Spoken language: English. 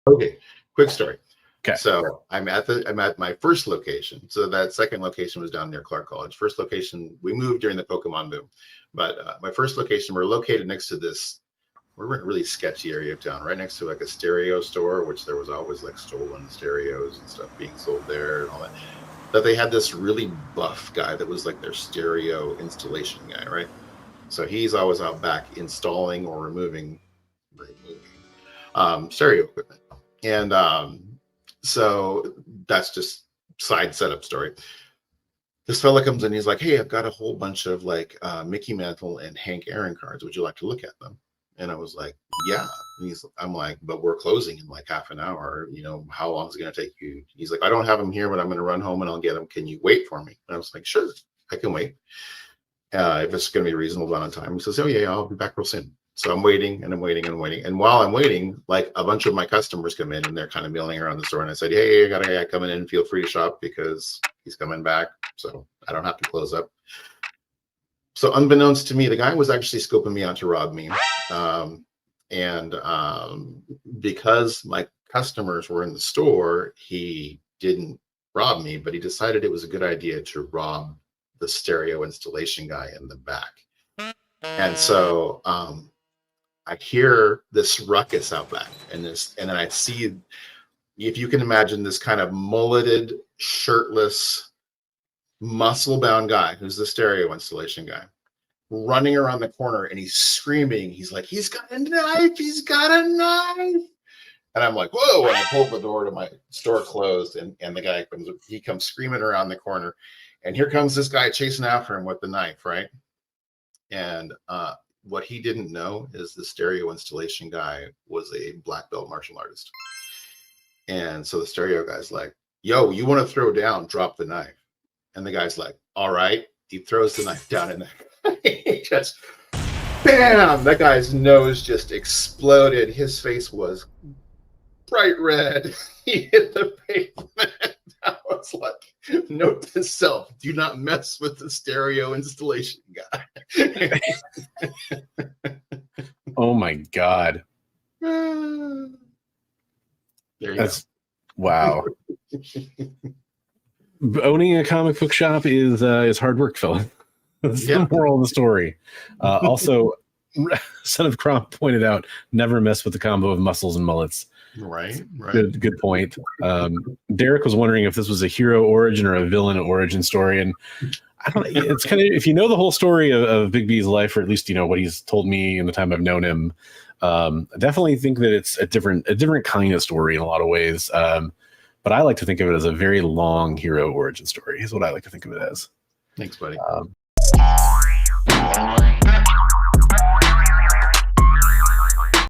Okay, quick story. Okay. So I'm at my first location. So that second location was down near Clark College. First location, we moved during the Pokemon boom, but my first location, we're located next to this. We're in a really sketchy area of town, right next to like a stereo store, which there was always like stolen stereos and stuff being sold there and all that. That they had this really buff guy that was like their stereo installation guy, right? So he's always out back installing or removing stereo equipment. And so that's just side setup story. This fella comes in, he's like, hey, I've got a whole bunch of like Mickey Mantle and Hank Aaron cards. Would you like to look at them? And I was like, yeah. And I'm like, but we're closing in like half an hour. You know, how long is it going to take you? He's like, I don't have them here, but I'm going to run home and I'll get them. Can you wait for me? And I was like, sure, I can wait. If it's going to be a reasonable amount of time. He says, oh yeah, I'll be back real soon. So I'm waiting and I'm waiting and I'm waiting. And while I'm waiting, like a bunch of my customers come in and they're kind of milling around the store. And I said, hey, I got a guy coming in. Feel free to shop because he's coming back. So I don't have to close up. So unbeknownst to me, the guy was actually scoping me out to rob me. Because my customers were in the store, he didn't rob me, but he decided it was a good idea to rob the stereo installation guy in the back. And so I hear this ruckus out back, and then I see, if you can imagine, this kind of mulleted, shirtless, muscle-bound guy who's the stereo installation guy running around the corner, and he's screaming. He's like, he's got a knife, he's got a knife. And I'm like, whoa, and I pulled the door to my store closed, and the guy comes screaming around the corner, and here comes this guy chasing after him with the knife, right? And what he didn't know is the stereo installation guy was a black belt martial artist. And so the stereo guy's like, yo, you want to throw down, drop the knife. And the guy's like, all right. He throws the knife down, and he just, bam, that guy's nose just exploded. His face was bright red. He hit the pavement. I was like, note to self, do not mess with the stereo installation guy. Oh my God. There you That's go. Wow. Owning a comic book shop is hard work, fella. That's the moral of the story. Also, Son of Crom pointed out, never mess with the combo of muscles and mullets. Right. Good point. Derek was wondering if this was a hero origin or a villain origin story, and I don't know. It's kind of, if you know the whole story of Big B's life, or at least you know what he's told me in the time I've known him, I definitely think that it's a different kind of story in a lot of ways. But I like to think of it as a very long hero origin story. Is what I like to think of it as. Thanks, buddy.